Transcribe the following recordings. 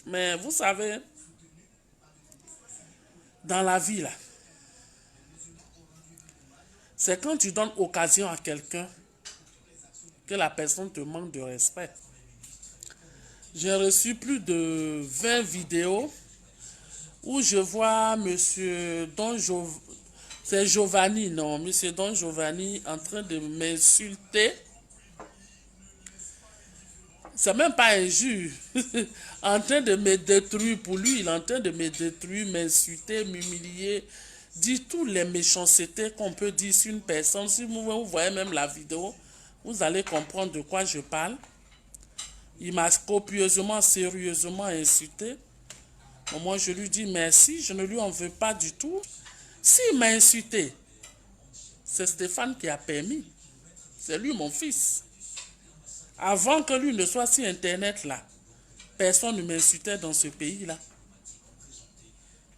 Mais vous savez, dans la vie, là, c'est quand tu donnes occasion à quelqu'un que la personne te manque de respect. J'ai reçu plus de 20 vidéos où je vois monsieur c'est Giovanni, non, monsieur Don Giovanni en train de m'insulter. C'est même pas injure. En train de me détruire. Pour lui, il est en train de me détruire, m'insulter, m'humilier, dire toutes les méchancetés qu'on peut dire sur une personne. Si vous voyez même la vidéo, vous allez comprendre de quoi je parle. Il m'a copieusement, sérieusement insulté. Moi, je lui dis merci, je ne lui en veux pas du tout. S'il m'a insulté, c'est Stéphane qui a permis. C'est lui mon fils. Avant que lui ne soit sur Internet là, personne ne m'insultait dans ce pays-là.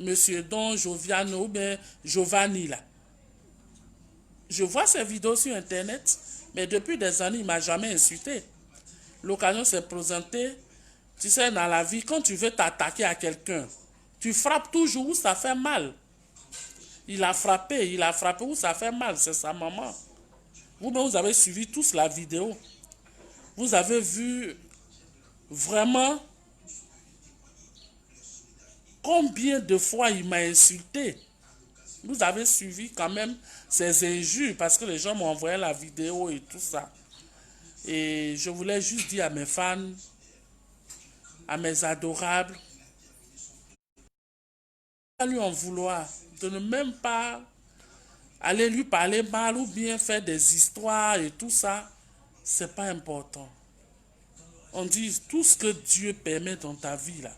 Monsieur Don Joviano ou bien Giovanni là. Je vois ses vidéos sur Internet, mais depuis des années, il ne m'a jamais insulté. L'occasion s'est présentée. Tu sais, dans la vie, quand tu veux t'attaquer à quelqu'un, tu frappes toujours où ça fait mal. Il a frappé où ça fait mal, c'est sa maman. Vous-même, vous avez suivi tous la vidéo. Vous avez vu vraiment combien de fois il m'a insulté. Vous avez suivi quand même ces injures parce que les gens m'ont envoyé la vidéo et tout ça. Et je voulais juste dire à mes fans, à mes adorables, à lui en vouloir, de ne même pas aller lui parler mal ou bien faire des histoires et tout ça, c'est pas important. On dit tout ce que Dieu permet dans ta vie là.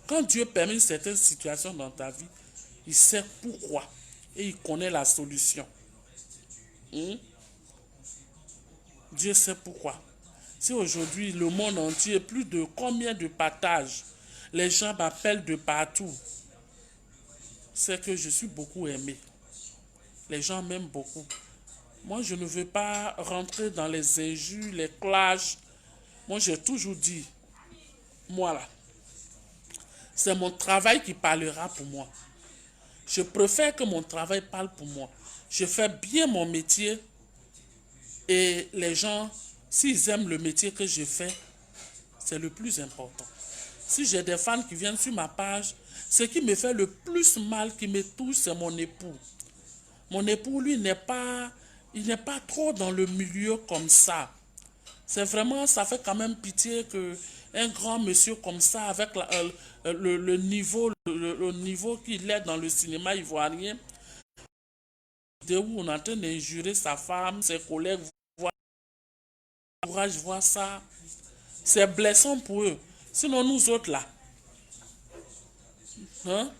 Quand Dieu permet une certaine situation dans ta vie, il sait pourquoi et il connaît la solution. Dieu sait pourquoi. Si aujourd'hui le monde entier, plus de combien de partages, les gens m'appellent de partout, c'est que je suis beaucoup aimé. Les gens m'aiment beaucoup. Moi, je ne veux pas rentrer dans les injures, les clashs. Moi, j'ai toujours dit, moi là, c'est mon travail qui parlera pour moi. Je préfère que mon travail parle pour moi. Je fais bien mon métier et les gens, s'ils aiment le métier que je fais, c'est le plus important. Si j'ai des fans qui viennent sur ma page, ce qui me fait le plus mal, qui me touche, c'est mon époux. Mon époux, lui, il n'est pas trop dans le milieu comme ça. C'est vraiment, ça fait quand même pitié que un grand monsieur comme ça, avec le niveau qu'il est dans le cinéma ivoirien, où on est en train d'injurer sa femme, ses collègues, courage voir ça. C'est blessant pour eux. Sinon, nous autres là, hein,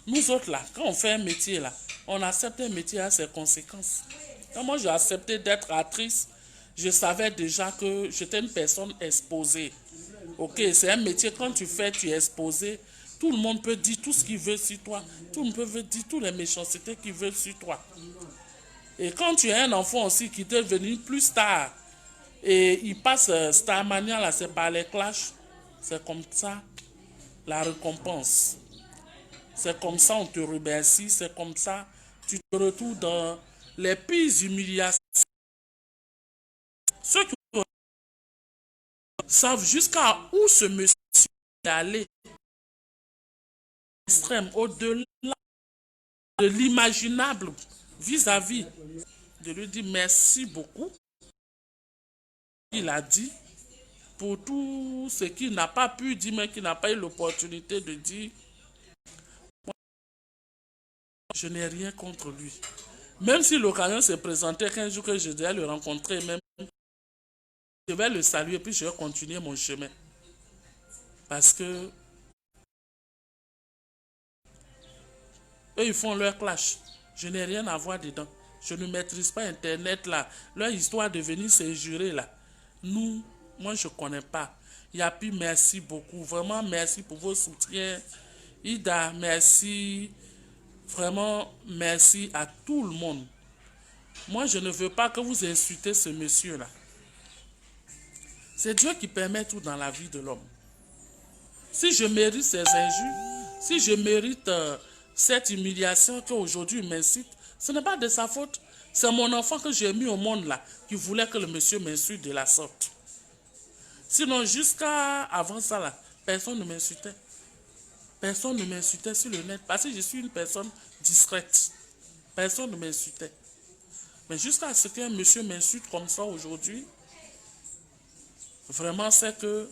nous autres là, quand on fait un métier là, on accepte un métier à ses conséquences. Quand moi j'ai accepté d'être actrice, je savais déjà que j'étais une personne exposée. Ok, c'est un métier, quand tu fais, tu es exposé. Tout le monde peut dire tout ce qu'il veut sur toi. Tout le monde peut dire toutes les méchancetés qu'il veut sur toi. Et quand tu as un enfant aussi qui est devenu plus star, et il passe Starmania là, c'est par les clashs, c'est comme ça la récompense. C'est comme ça on te remercie, c'est comme ça tu te retrouves dans les pires humiliations. Ceux qui savent jusqu'à où ce monsieur est allé, extrême, au-delà de l'imaginable, vis-à-vis de lui dire merci beaucoup. Il a dit pour tout ce qu'il n'a pas pu dire, mais qu'il n'a pas eu l'opportunité de dire. Je n'ai rien contre lui. Même si l'occasion s'est présentée qu'un jour que je devais le rencontrer, même, je vais le saluer puis je vais continuer mon chemin. Parce que eux, ils font leur clash. Je n'ai rien à voir dedans. Je ne maîtrise pas Internet là. Leur histoire de venir s'injurer là. Nous, moi je ne connais pas. Yapi, merci beaucoup. Vraiment, merci pour vos soutiens. Ida, merci. Vraiment, merci à tout le monde. Moi, je ne veux pas que vous insultez ce monsieur-là. C'est Dieu qui permet tout dans la vie de l'homme. Si je mérite ces injures, si je mérite cette humiliation qu'aujourd'hui il m'incite, ce n'est pas de sa faute. C'est mon enfant que j'ai mis au monde là, qui voulait que le monsieur m'insulte de la sorte. Sinon, jusqu'à avant ça là, personne ne m'insultait. Personne ne m'insultait sur le net parce que je suis une personne discrète. Personne ne m'insultait. Mais jusqu'à ce qu'un monsieur m'insulte comme ça aujourd'hui, vraiment c'est que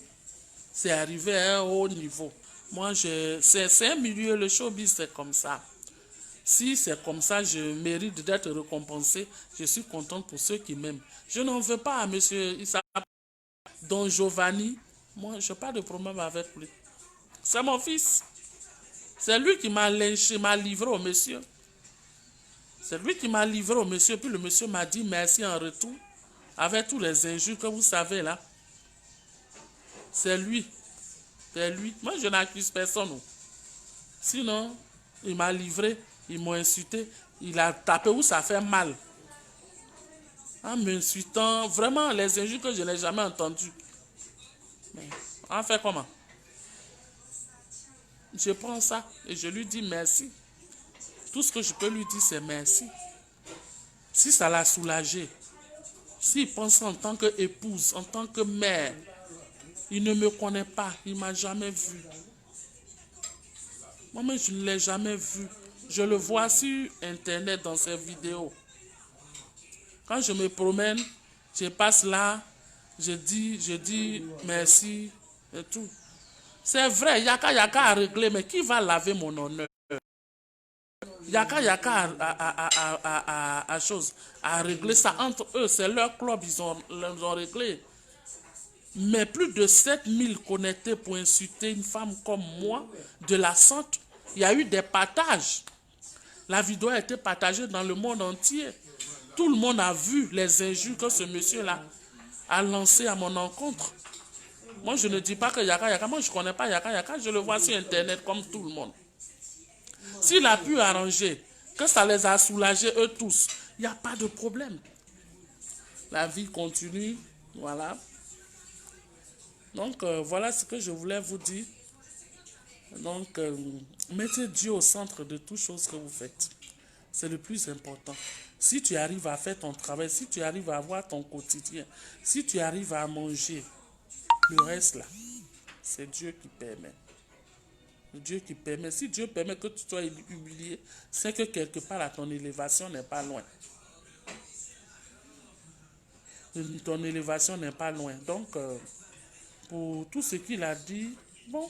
c'est arrivé à un haut niveau. Moi, c'est un milieu, le showbiz, c'est comme ça. Si c'est comme ça, je mérite d'être récompensé. Je suis contente pour ceux qui m'aiment. Je n'en veux pas à monsieur Issa Don Giovanni. Moi, je n'ai pas de problème avec lui. C'est mon fils. C'est lui qui m'a lynché, m'a livré au monsieur. C'est lui qui m'a livré au monsieur. Puis le monsieur m'a dit merci en retour. Avec tous les injures que vous savez là. C'est lui. C'est lui. Moi, je n'accuse personne. Sinon, il m'a livré, il m'a insulté, il a tapé où ça fait mal. En m'insultant, vraiment, les injures que je n'ai jamais entendues. Mais on fait comment? Je prends ça et je lui dis merci. Tout ce que je peux lui dire, c'est merci. Si ça l'a soulagé, s'il pense en tant qu'épouse, en tant que mère, il ne me connaît pas, il ne m'a jamais vu. Moi-même, je ne l'ai jamais vu. Je le vois sur Internet dans ses vidéos. Quand je me promène, je passe là, je dis merci et tout. C'est vrai, yaka a réglé, mais qui va laver mon honneur? Yaka a réglé ça entre eux, c'est leur club, ils ont réglé. Mais plus de 7000 connectés pour insulter une femme comme moi, de la sorte, il y a eu des partages. La vidéo a été partagée dans le monde entier. Tout le monde a vu les injures que ce monsieur-là a lancées à mon encontre. Moi, je ne dis pas que Yaka, moi je ne connais pas Yaka, je le vois sur Internet comme tout le monde. S'il a pu arranger, que ça les a soulagés eux tous, il n'y a pas de problème. La vie continue, voilà. Donc, voilà ce que je voulais vous dire. Donc, mettez Dieu au centre de toutes choses que vous faites. C'est le plus important. Si tu arrives à faire ton travail, si tu arrives à avoir ton quotidien, si tu arrives à manger, le reste là, c'est Dieu qui permet. Dieu qui permet. Si Dieu permet que tu sois humilié, c'est que quelque part là, ton élévation n'est pas loin. Ton élévation n'est pas loin. Donc, pour tout ce qu'il a dit, bon,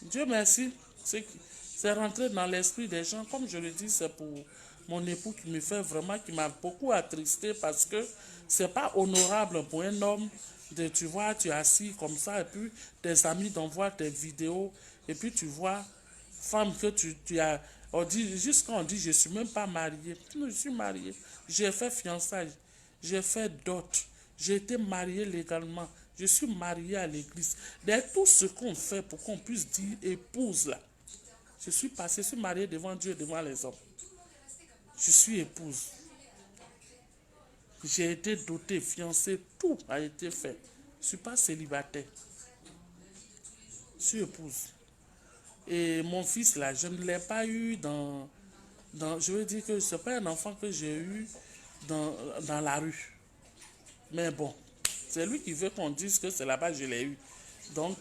Dieu merci. C'est rentré dans l'esprit des gens. Comme je le dis, c'est pour mon époux qui me fait vraiment, qui m'a beaucoup attristé parce que c'est pas honorable pour un homme de, tu vois, tu es assis comme ça et puis tes amis t'envoient tes vidéos et puis tu vois, femme que tu as, on dit, juste quand on dit je suis même pas mariée, je suis mariée, j'ai fait fiançailles, j'ai fait dot, j'ai été mariée légalement, je suis mariée à l'église. Derrière tout ce qu'on fait pour qu'on puisse dire épouse là, je suis passée, je suis mariée devant Dieu, devant les hommes. Je suis épouse. J'ai été dotée, fiancée, tout a été fait. Je ne suis pas célibataire. Je suis épouse. Et mon fils là, je ne l'ai pas eu je veux dire que ce n'est pas un enfant que j'ai eu dans la rue. Mais bon, c'est lui qui veut qu'on dise que c'est là-bas que je l'ai eu. Donc,